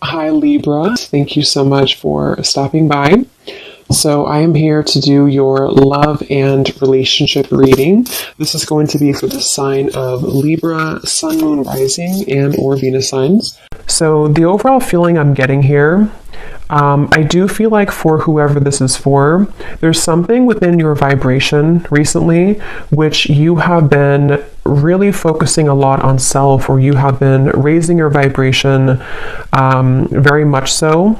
Hi Libra, thank you so much for stopping by. So I am here to do your love and relationship reading. This is going to be for the sign of Libra, Sun, Moon, Rising, and or Venus signs. So the overall feeling I'm getting here, I do feel like for whoever this is for, there's something within your vibration recently which you have been really focusing a lot on self, or you have been raising your vibration very much so.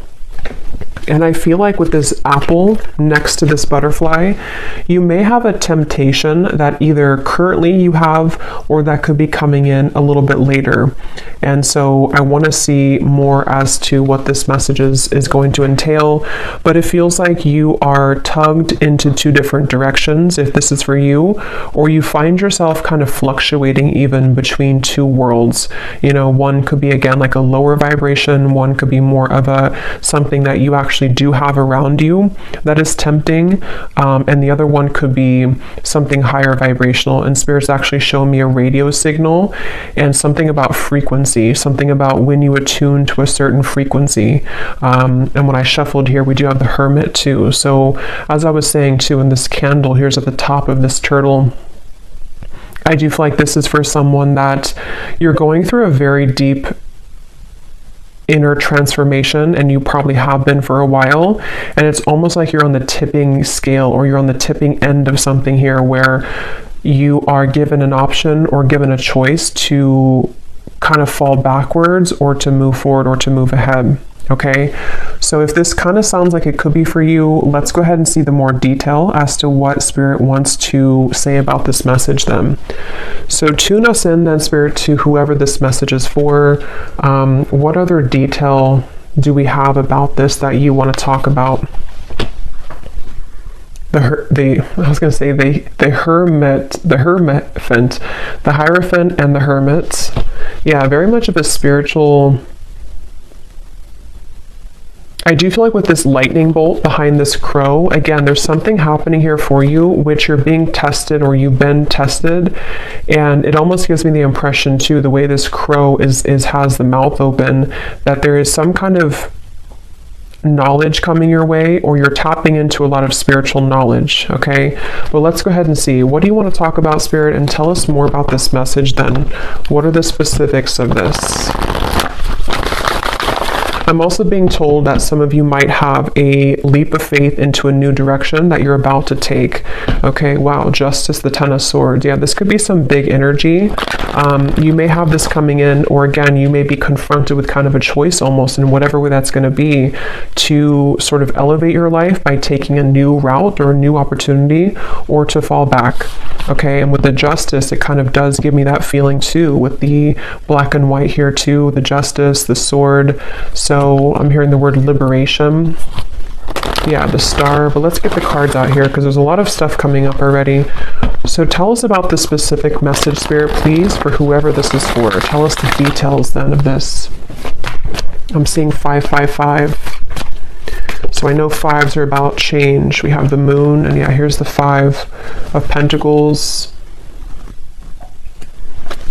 And I feel like with this apple next to this butterfly, you may have a temptation that either currently you have or that could be coming in a little bit later. And so I want to see more as to what this message is going to entail. But it feels like you are tugged into two different directions if this is for you, or you find yourself kind of fluctuating even between two worlds. You know, one could be again like a lower vibration, one could be more of a something that you actually do have around you that is tempting, and the other one could be something higher vibrational. And Spirit's actually shown me a radio signal and something about frequency, something about when you attune to a certain frequency. And when I shuffled here, we do have the Hermit too. So as I was saying too, in this candle here's at the top of this turtle, I do feel like this is for someone that you're going through a very deep inner transformation, and you probably have been for a while, and it's almost like you're on the tipping scale, or you're on the tipping end of something here where you are given an option or given a choice to kind of fall backwards or to move forward or to move ahead. Okay, so if this kind of sounds like it could be for you, let's go ahead and see the more detail as to what Spirit wants to say about this message then. So tune us in then, Spirit, to whoever this message is for. What other detail do we have about this that you want to talk about? The Hierophant and the Hermit. Yeah, very much of a spiritual. I do feel like with this lightning bolt behind this crow, again, there's something happening here for you, which you're being tested, or you've been tested. And it almost gives me the impression too, the way this crow has the mouth open, that there is some kind of knowledge coming your way, or you're tapping into a lot of spiritual knowledge. Okay, well, let's go ahead and see, what do you want to talk about, Spirit, and tell us more about this message then. What are the specifics of this? I'm also being told that some of you might have a leap of faith into a new direction that you're about to take. Okay, wow, Justice, the Ten of Swords. Yeah, this could be some big energy. You may have this coming in, or again, you may be confronted with kind of a choice almost, in whatever way that's going to be, to sort of elevate your life by taking a new route or a new opportunity, or to fall back. Okay, and with the Justice, it kind of does give me that feeling too, with the black and white here too, the Justice, the Sword. So I'm hearing the word liberation. Yeah, the Star. But let's get the cards out here, because there's a lot of stuff coming up already. So tell us about the specific message, Spirit, please, for whoever this is for. Tell us the details then of this. I'm seeing 555. So I know fives are about change. We have the Moon, and yeah, here's the Five of Pentacles.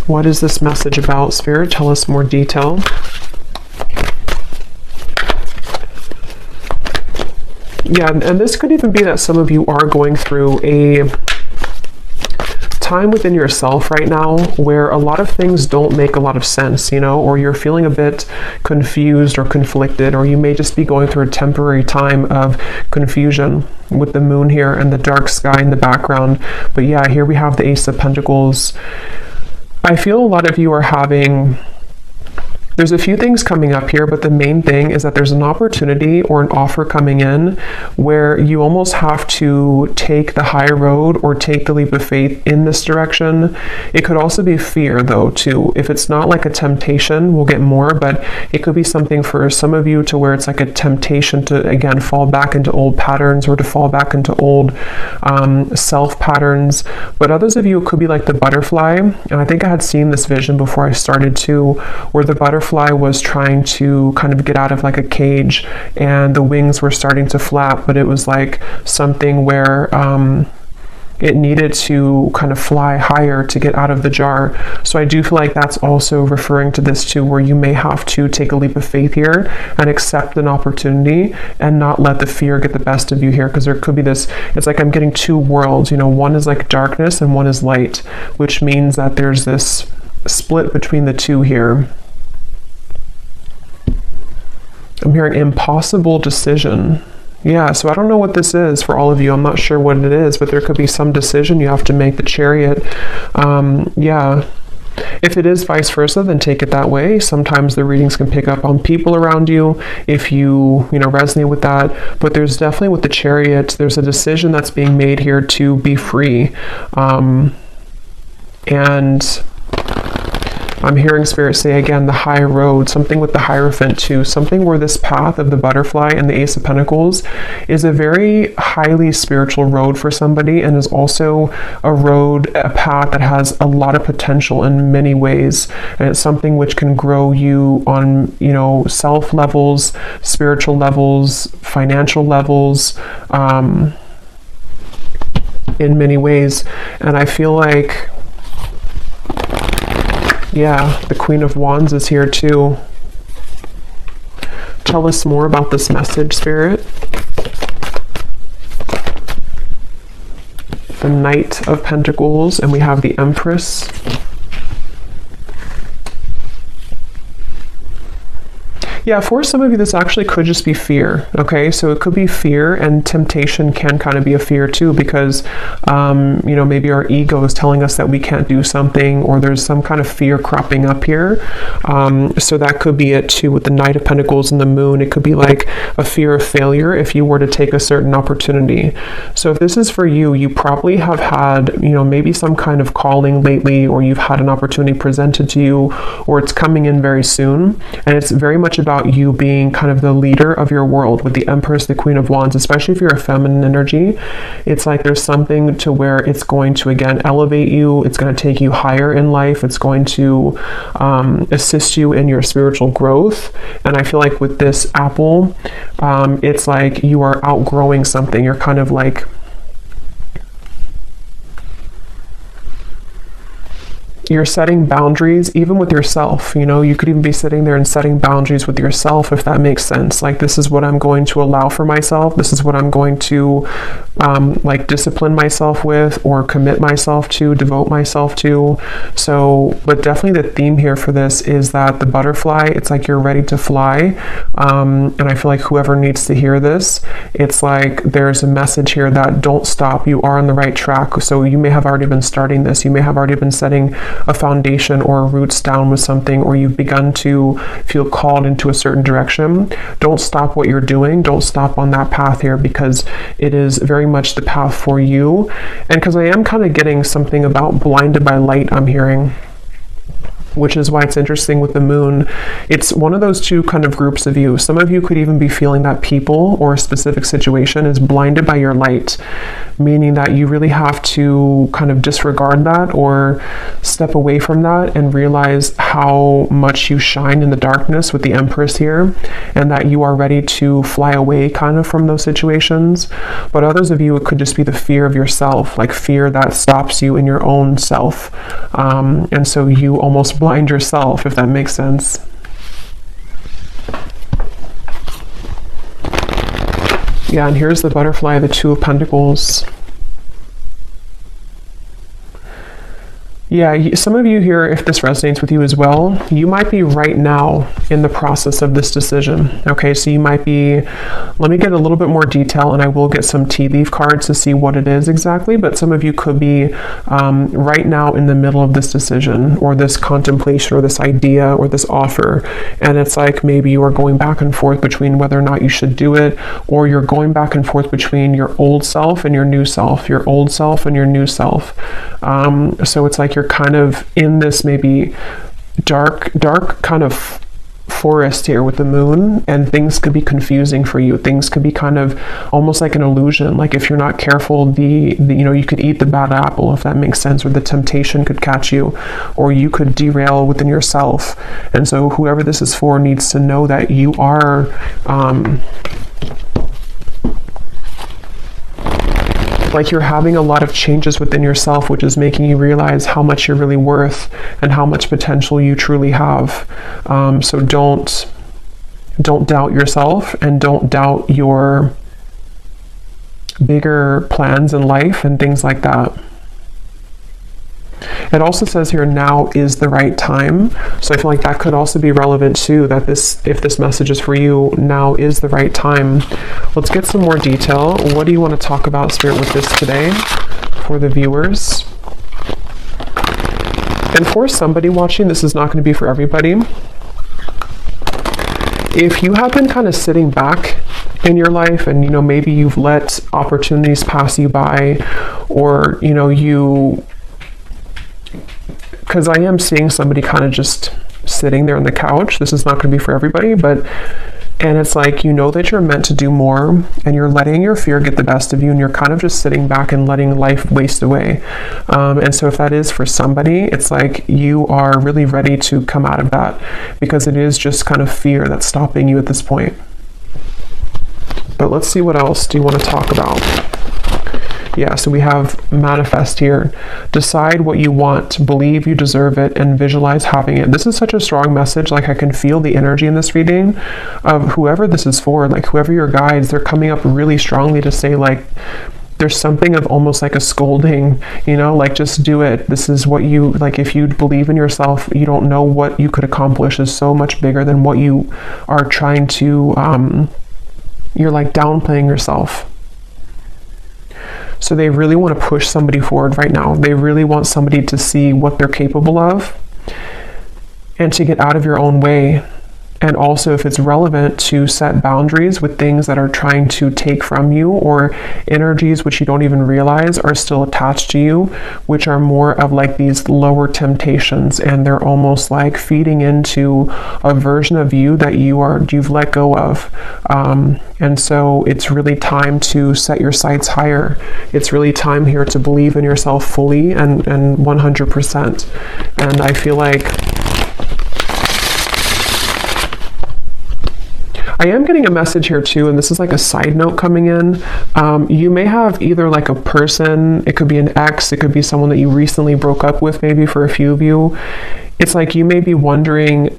What is this message about, Spirit? Tell us more detail. Yeah, and this could even be that some of you are going through a time within yourself right now where a lot of things don't make a lot of sense, you know, or you're feeling a bit confused or conflicted, or you may just be going through a temporary time of confusion with the Moon here and the dark sky in the background. But yeah, here we have the Ace of Pentacles. I feel a lot of you are having... There's a few things coming up here, but the main thing is that there's an opportunity or an offer coming in where you almost have to take the high road or take the leap of faith in this direction. It could also be fear though too. If it's not like a temptation, we'll get more, but it could be something for some of you to where it's like a temptation to, again, fall back into old patterns, or to fall back into old self patterns. But others of you, it could be like the butterfly. And I think I had seen this vision before I started too, where the butterfly was trying to kind of get out of like a cage, and the wings were starting to flap, but it was like something where it needed to kind of fly higher to get out of the jar. So I do feel like that's also referring to this too, where you may have to take a leap of faith here and accept an opportunity and not let the fear get the best of you here, because there could be this, it's like I'm getting two worlds, you know, one is like darkness and one is light, which means that there's this split between the two here. I'm hearing impossible decision. Yeah, so I don't know what this is for all of you. I'm not sure what it is, but there could be some decision you have to make, the Chariot. Yeah. If it is vice versa, then take it that way. Sometimes the readings can pick up on people around you if you resonate with that. But there's definitely with the Chariot, there's a decision that's being made here to be free. And I'm hearing Spirit say again, the high road, something with the Hierophant too, something where this path of the butterfly and the Ace of Pentacles is a very highly spiritual road for somebody, and is also a road, a path that has a lot of potential in many ways. And it's something which can grow you on, self levels, spiritual levels, financial levels, in many ways. And I feel like, yeah, the Queen of Wands is here too. Tell us more about this message, Spirit. The Knight of Pentacles, and we have the Empress. Yeah, for some of you, this actually could just be fear, okay? So it could be fear, and temptation can kind of be a fear too, because, maybe our ego is telling us that we can't do something, or there's some kind of fear cropping up here. So that could be it too with the Knight of Pentacles and the Moon. It could be like a fear of failure if you were to take a certain opportunity. So if this is for you, you probably have had, maybe some kind of calling lately, or you've had an opportunity presented to you, or it's coming in very soon. And it's very much about you being kind of the leader of your world with the Empress, the Queen of Wands, especially if you're a feminine energy. It's like there's something to where it's going to, again, elevate you. It's going to take you higher in life. It's going to assist you in your spiritual growth. And I feel like with this apple, it's like you are outgrowing something. You're kind of like, you're setting boundaries even with yourself. You could even be sitting there and setting boundaries with yourself, if that makes sense. Like, this is what I'm going to allow for myself. This is what I'm going to discipline myself with, or commit myself to, devote myself to. So, but definitely the theme here for this is that the butterfly, it's like you're ready to fly. And I feel like whoever needs to hear this, it's like there's a message here that don't stop. You are on the right track. So you may have already been starting this. You may have already been setting a foundation or roots down with something, or you've begun to feel called into a certain direction. Don't stop what you're doing. Don't stop on that path here, because it is very much the path for you. And because I am kind of getting something about blinded by light, I'm hearing, which is why it's interesting with the Moon. It's one of those two kind of groups of you. Some of you could even be feeling that people or a specific situation is blinded by your light, meaning that you really have to kind of disregard that or step away from that and realize how much you shine in the darkness with the Empress here, and that you are ready to fly away kind of from those situations. But others of you, it could just be the fear of yourself, like fear that stops you in your own self. And so you almost blind yourself, if that makes sense. Yeah, and here's the butterfly, the Two of Pentacles. Yeah, some of you here, if this resonates with you as well, you might be right now in the process of this decision. Okay, so you might be, let me get a little bit more detail, and I will get some tea leaf cards to see what it is exactly, but some of you could be right now in the middle of this decision, or this contemplation, or this idea, or this offer. And it's like maybe you are going back and forth between whether or not you should do it, or you're going back and forth between your old self and your new self, your old self and your new self. So it's like you're kind of in this maybe dark kind of forest here with the Moon, and things could be confusing for you. Things could be kind of almost like an illusion. Like if you're not careful, you could eat the bad apple, if that makes sense, or the temptation could catch you, or you could derail within yourself. And so whoever this is for needs to know that you are like you're having a lot of changes within yourself, which is making you realize how much you're really worth and how much potential you truly have. So don't doubt yourself, and don't doubt your bigger plans in life and things like that. It also says here, now is the right time. So I feel like that could also be relevant too, that if this message is for you, now is the right time. Let's get some more detail. What do you want to talk about, Spirit, with this today for the viewers? And for somebody watching, this is not going to be for everybody. If you have been kind of sitting back in your life and, maybe you've let opportunities pass you by, or, because I am seeing somebody kind of just sitting there on the couch. This is not going to be for everybody, and it's like, that you're meant to do more, and you're letting your fear get the best of you, and you're kind of just sitting back and letting life waste away. And so if that is for somebody, it's like you are really ready to come out of that, because it is just kind of fear that's stopping you at this point. But let's see, what else do you want to talk about? Yeah, so we have manifest here. Decide what you want, believe you deserve it, and visualize having it. This is such a strong message. Like, I can feel the energy in this reading of whoever this is for, like whoever your guides, they're coming up really strongly to say, like, there's something of almost like a scolding, like, just do it. This is what you, like, if you believe in yourself, you don't know what you could accomplish is so much bigger than what you are trying to, you're like downplaying yourself. So they really want to push somebody forward right now. They really want somebody to see what they're capable of and to get out of your own way. And also, if it's relevant, to set boundaries with things that are trying to take from you, or energies which you don't even realize are still attached to you, which are more of like these lower temptations, and they're almost like feeding into a version of you that you've let go of. And so it's really time to set your sights higher. It's really time here to believe in yourself fully and 100%. And I feel like I am getting a message here too, and this is like a side note coming in. You may have either like a person, it could be an ex, it could be someone that you recently broke up with, maybe for a few of you. It's like you may be wondering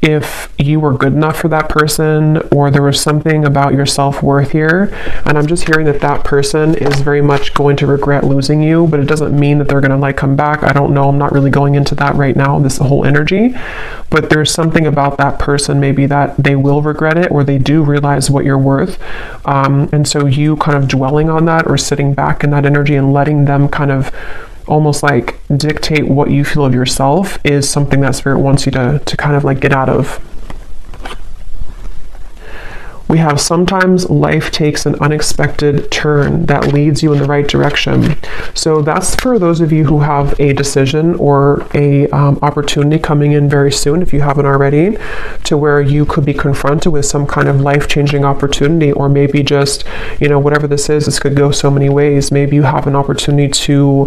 if you were good enough for that person, or there was something about your self-worth here. And I'm just hearing that that person is very much going to regret losing you, but it doesn't mean that they're going to like come back. I don't know. I'm not really going into that right now, this whole energy, but there's something about that person maybe that they will regret it, or they do realize what you're worth. And so you kind of dwelling on that, or sitting back in that energy and letting them kind of almost like dictate what you feel of yourself, is something that Spirit wants you to kind of like get out of. We have sometimes life takes an unexpected turn that leads you in the right direction. So that's for those of you who have a decision or a opportunity coming in very soon, if you haven't already, to where you could be confronted with some kind of life-changing opportunity, or maybe just, whatever this is, this could go so many ways. Maybe you have an opportunity to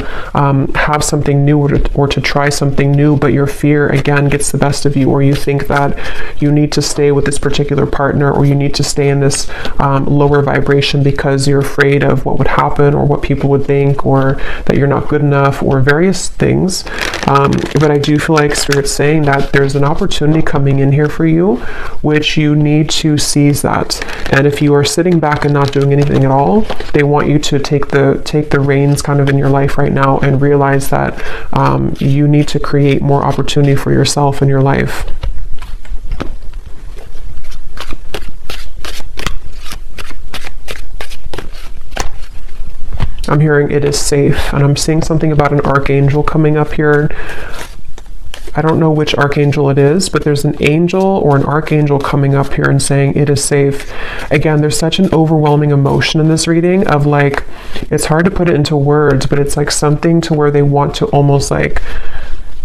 have something new, or to try something new, but your fear again gets the best of you, or you think that you need to stay with this particular partner, or you need to stay in this lower vibration because you're afraid of what would happen, or what people would think, or that you're not good enough, or various things. But I do feel like Spirit's saying that there's an opportunity coming in here for you, which you need to seize that. And if you are sitting back and not doing anything at all, they want you to take the reins kind of in your life right now, and realize that you need to create more opportunity for yourself in your life. I'm hearing it is safe, and I'm seeing something about an archangel coming up here. I don't know which archangel it is, but there's an angel or an archangel coming up here and saying it is safe. Again, there's such an overwhelming emotion in this reading of like, it's hard to put it into words, but it's like something to where they want to almost like,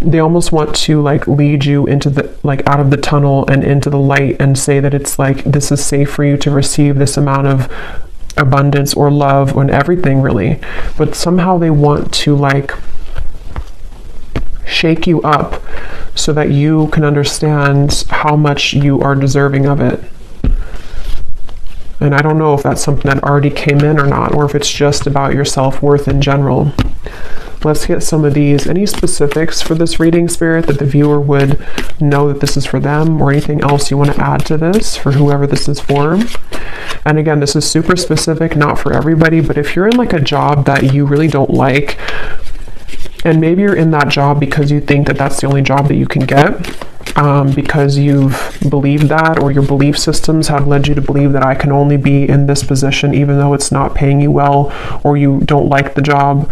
they almost want to like lead you into the, like out of the tunnel and into the light, and say that it's like, this is safe for you to receive this amount of abundance or love and everything really. But somehow they want to like shake you up so that you can understand how much you are deserving of it. And I don't know if that's something that already came in or not, or if it's just about your self-worth in general. Let's get some of these. Any specifics for this reading, Spirit, that the viewer would know that this is for them, or anything else you want to add to this for whoever this is for? And again, this is super specific, not for everybody, but if you're in like a job that you really don't like, and maybe you're in that job because you think that that's the only job that you can get, because you've believed that, or your belief systems have led you to believe that I can only be in this position even though it's not paying you well, or you don't like the job.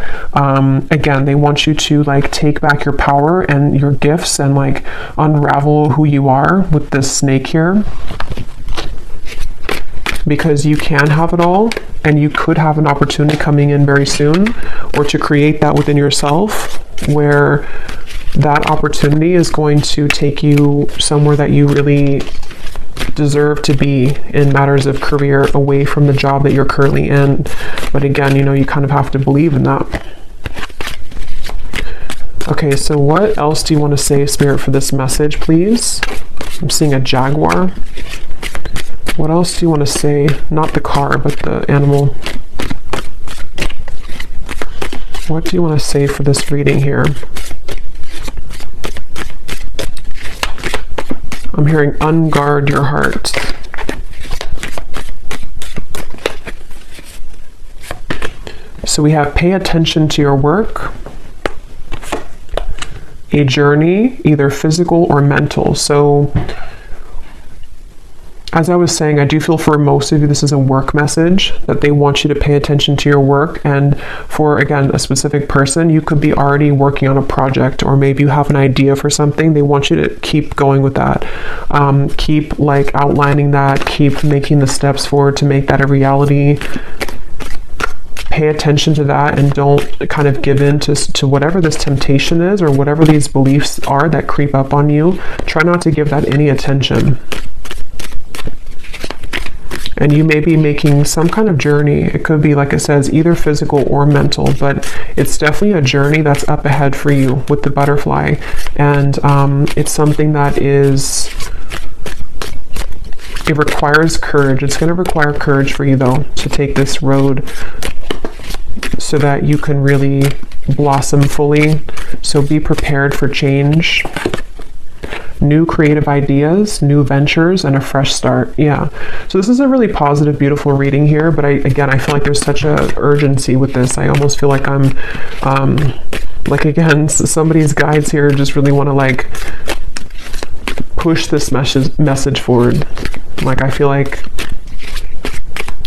Again, they want you to like take back your power and your gifts and like unravel who you are with this snake here, because you can have it all, and you could have an opportunity coming in very soon, or to create that within yourself where that opportunity is going to take you somewhere that you really deserve to be in matters of career, away from the job that you're currently in. But again, you know, you kind of have to believe in that. Okay, so what else do you want to say, Spirit, for this message, please? I'm seeing a jaguar. What else do you want to say? Not the car, but the animal. What do you want to say for this reading here? I'm hearing unguard your heart. So we have pay attention to your work, a journey, either physical or mental. So as I was saying, I do feel for most of you this is a work message, that they want you to pay attention to your work. And for, again, a specific person, you could be already working on a project, or maybe you have an idea for something. They want you to keep going with that. Keep like outlining that, keep making the steps forward to make that a reality. Pay attention to that, and don't kind of give in to whatever this temptation is, or whatever these beliefs are that creep up on you. Try not to give that any attention. And you may be making some kind of journey. It could be, like it says, either physical or mental, but it's definitely a journey that's up ahead for you with the butterfly. And it's something that is, it requires courage. It's going to require courage for you, though, to take this road so that you can really blossom fully. So be prepared for change. New creative ideas, new ventures, and a fresh start. Yeah. So this is a really positive, beautiful reading here. But I feel like there's such a urgency with this. I almost feel like I'm, like, again, somebody's guides here just really want to like push this message forward. Like, I feel like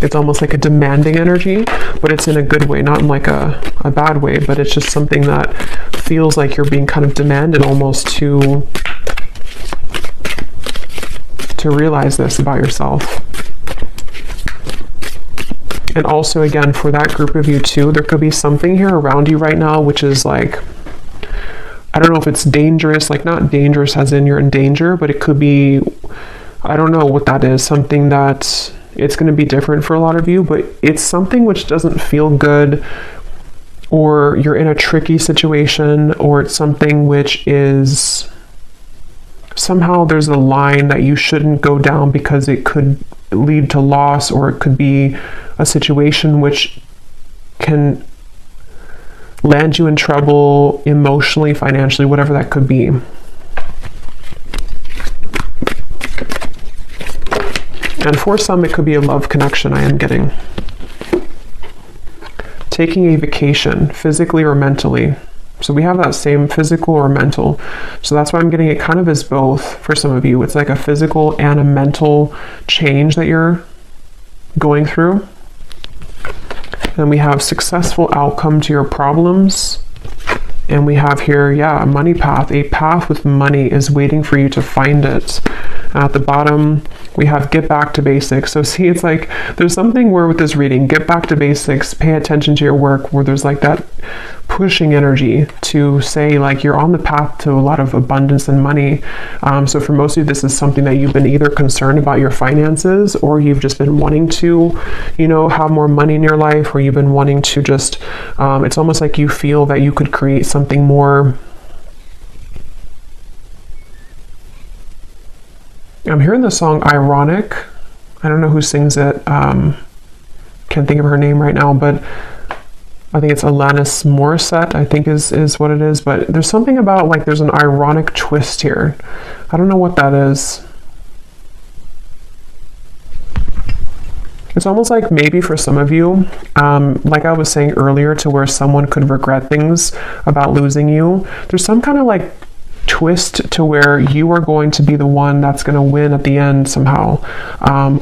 it's almost like a demanding energy, but it's in a good way, not in like a bad way, but it's just something that feels like you're being kind of demanded almost to realize this about yourself. And also, again, for that group of you too, there could be something here around you right now which is like, I don't know if it's dangerous, like not dangerous as in you're in danger, but it could be, I don't know what that is, something that it's going to be different for a lot of you, but it's something which doesn't feel good, or you're in a tricky situation, or it's something which is somehow there's a line that you shouldn't go down because it could lead to loss, or it could be a situation which can land you in trouble emotionally, financially, whatever that could be. And for some, it could be a love connection, I am getting. Taking a vacation, physically or mentally. So we have that same physical or mental. So that's why I'm getting it kind of as both for some of you. It's like a physical and a mental change that you're going through. And we have successful outcome to your problems. And we have here, yeah, a money path. A path with money is waiting for you to find it. At the bottom, we have get back to basics. So see, it's like there's something where with this reading, get back to basics, pay attention to your work, where there's like that pushing energy to say like you're on the path to a lot of abundance and money. So for most of you, this is something that you've been either concerned about your finances, or you've just been wanting to, you know, have more money in your life, or you've been wanting to just, it's almost like you feel that you could create something more. I'm hearing the song Ironic. I don't know who sings it. Can't think of her name right now, but I think it's Alanis Morissette, I think is what it is. But there's something about like there's an ironic twist here. I don't know what that is. It's almost like maybe for some of you, like I was saying earlier, to where someone could regret things about losing you. There's some kind of like twist to where you are going to be the one that's going to win at the end somehow,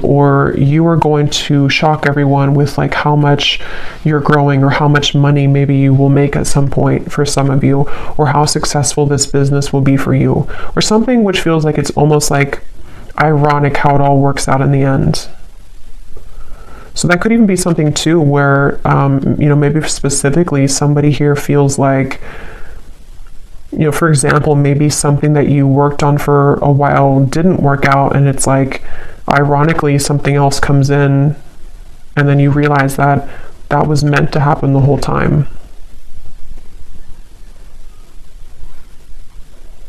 or you are going to shock everyone with like how much you're growing, or how much money maybe you will make at some point for some of you, or how successful this business will be for you, or something which feels like it's almost like ironic how it all works out in the end. So that could even be something too where, maybe specifically somebody here feels like, for example, maybe something that you worked on for a while didn't work out, and it's like, ironically, something else comes in, and then you realize that that was meant to happen the whole time.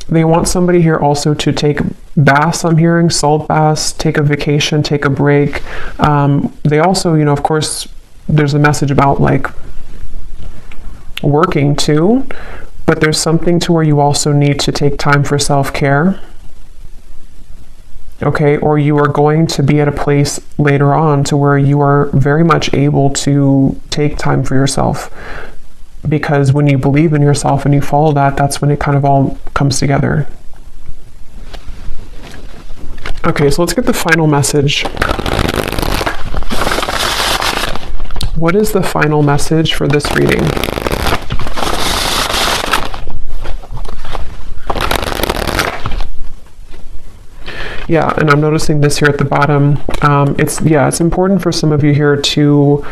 They want somebody here also to take baths, I'm hearing, salt baths, take a vacation, take a break. They also, of course, there's a message about like working too, but there's something to where you also need to take time for self-care. Okay, or you are going to be at a place later on to where you are very much able to take time for yourself. Because when you believe in yourself and you follow that, that's when it kind of all comes together. Okay, so let's get the final message. What is the final message for this reading? Yeah, and I'm noticing this here at the bottom. It's important for some of you here to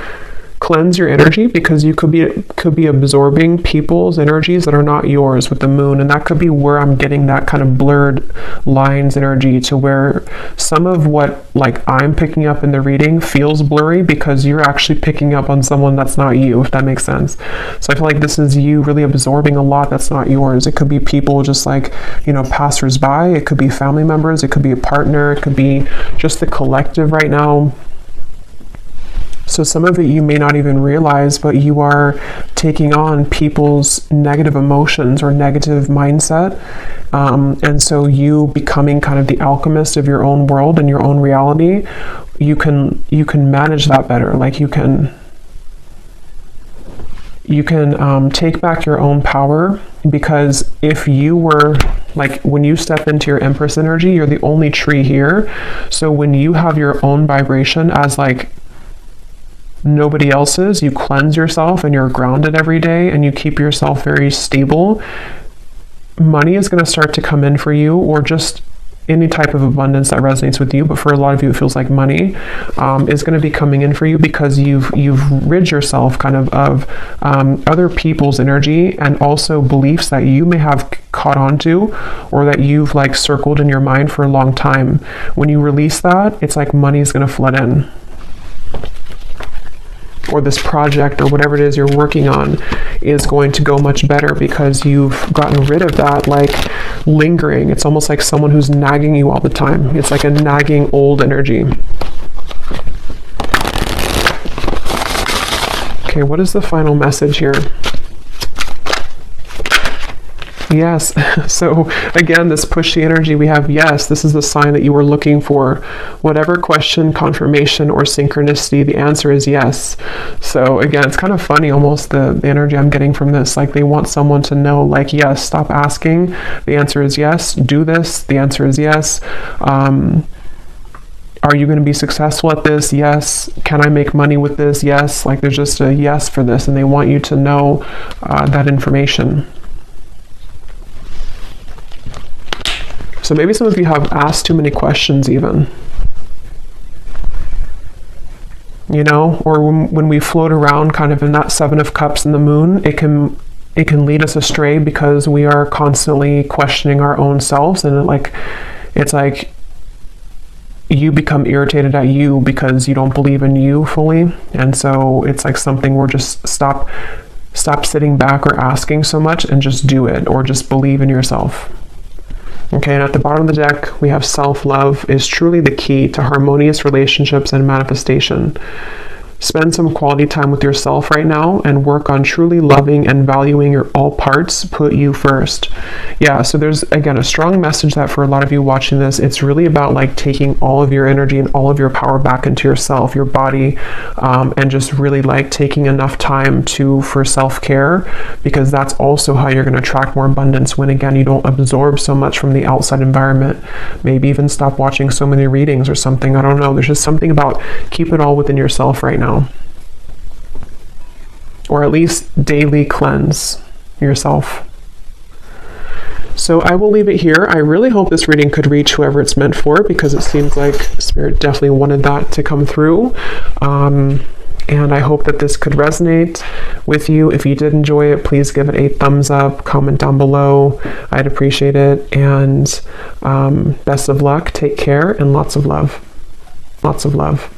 cleanse your energy, because you could be absorbing people's energies that are not yours with the moon, and that could be where I'm getting that kind of blurred lines energy, to where some of what like I'm picking up in the reading feels blurry because you're actually picking up on someone that's not you, if that makes sense. So I feel like this is you really absorbing a lot that's not yours. It could be people just like, passersby, it could be family members, it could be a partner, it could be just the collective right now. So some of it you may not even realize, but you are taking on people's negative emotions or negative mindset. And so you becoming kind of the alchemist of your own world and your own reality, you can manage that better. Like you can take back your own power, because if you were like, when you step into your Empress energy, you're the only tree here. So when you have your own vibration as like nobody else's, you cleanse yourself and you're grounded every day and you keep yourself very stable, money is going to start to come in for you, or just any type of abundance that resonates with you. But for a lot of you, it feels like money is going to be coming in for you, because you've rid yourself kind of other people's energy, and also beliefs that you may have caught on to, or that you've like circled in your mind for a long time. When you release that, it's like money is going to flood in. Or this project or whatever it is you're working on is going to go much better, because you've gotten rid of that like lingering. It's almost like someone who's nagging you all the time. It's like a nagging old energy. Okay, what is the final message here? Yes. So again, this pushy energy, we have yes. This is the sign that you were looking for. Whatever question, confirmation, or synchronicity, the answer is yes. So again, it's kind of funny almost the energy I'm getting from this. Like they want someone to know, like, yes, stop asking. The answer is yes. Do this. The answer is yes. Are you going to be successful at this? Yes. Can I make money with this? Yes. Like there's just a yes for this, and they want you to know that information. So maybe some of you have asked too many questions even, or when we float around kind of in that Seven of Cups in the moon, it can lead us astray, because we are constantly questioning our own selves, and it's like you become irritated at you because you don't believe in you fully. And so it's like something where just stop sitting back or asking so much, and just do it, or just believe in yourself. Okay, and at the bottom of the deck, we have self-love is truly the key to harmonious relationships and manifestation. Spend some quality time with yourself right now and work on truly loving and valuing your all parts. Put you first. Yeah, so there's, again, a strong message that for a lot of you watching this, it's really about like taking all of your energy and all of your power back into yourself, your body, and just really like taking enough time for self-care, because that's also how you're going to attract more abundance when, again, you don't absorb so much from the outside environment. Maybe even stop watching so many readings or something. I don't know. There's just something about keep it all within yourself right now. Or at least daily cleanse yourself. So I will leave it here. I really hope this reading could reach whoever it's meant for, because it seems like Spirit definitely wanted that to come through. And I hope that this could resonate with you. If you did enjoy it, please give it a thumbs up, comment down below. I'd appreciate it. And best of luck, take care, and lots of love. Lots of love.